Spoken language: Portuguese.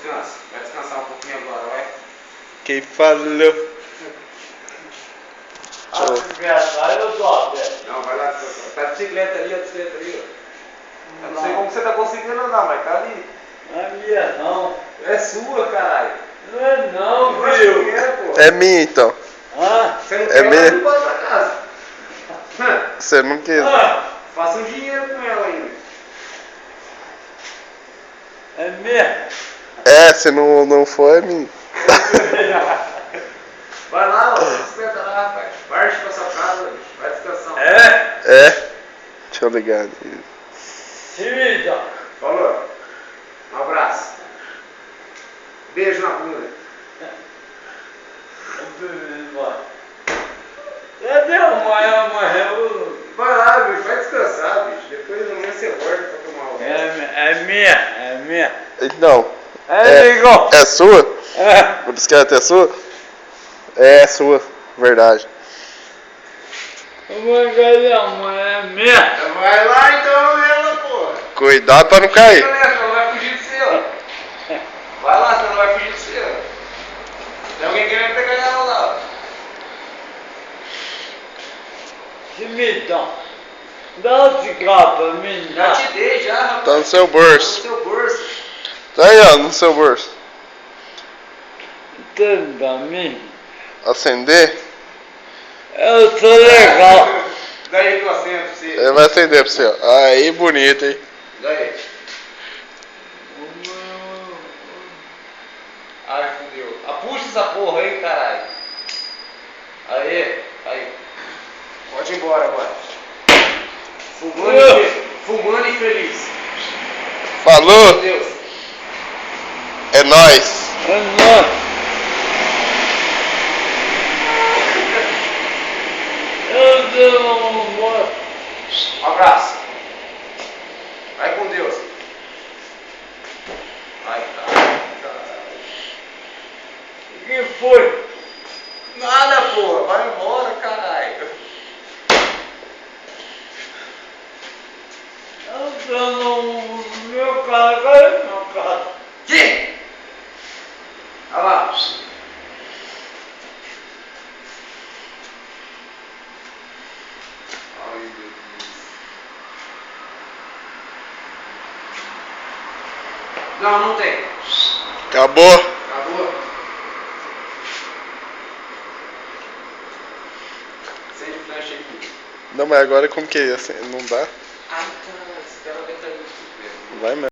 descansa. Vai descansar um pouquinho agora, vai. Quem falou? A bicicleta, aí eu tô, velho. Não, vai lá descansar. Tá a bicicleta ali, ó. Eu não sei como você tá conseguindo andar, mas tá ali. Não é minha, não. É sua, caralho. Não é não, Eu acho que viu? é, pô. É minha então. Ah, Você não É quer, ela minha? não pode pra casa. Você não quis. Faça um dinheiro com ela ainda. é minha. É, se não for, é minha. Vai lá, ó. Bicicleta lá, rapaz. Parte pra sua casa, bicho. Vai descansar. É? É? Deixa eu ligar ali. Se liga. Falou. Um abraço. Beijo na bunda. Cadê amanhã, morreu? Vai lá, bicho. Vai descansar, bicho. Depois amanhã você volta pra tomar o resto. É minha. Não. É, igual. É sua? É. A bicicleta é sua? É sua, verdade. Cadê amanhã? É minha. Vai lá então, ela, porra. Cuidado pra não cair. Fica nessa, ela não vai fugir de você, ó. Vai lá, você não vai fugir de você, ó. Tem alguém querendo pegar ela lá, ó. Se me dá. Dá o cigarro pra mim, Já dá. te dei, já, rapaz. Tá no seu Tá bolso. no seu bolso. Tá aí, ó, no seu bolso. Tem pra mim. Acender? Eu sou legal. Daí que eu acendo pra você. Ele vai acender pra você, ó. Aí, bonito, hein? Daí. Ai, fudeu. Puxa essa porra aí, caralho. Aí. Pode ir embora agora. Fumando e feliz. Falou? Meu Deus. É nóis. É nóis. Eu dou um Abraço. Vai com Deus. Ai, caralho. O que foi? Nada, porra. Vai embora, caralho. Eu tô no meu carro, cadê meu carro? Que? Olha lá. Ai, meu Deus. Não tem. Acabou. Acabou. Sem flash aqui. Não, mas agora como que é assim? Não dá? Ai, cara, esse cara vai estar muito. Vai mesmo.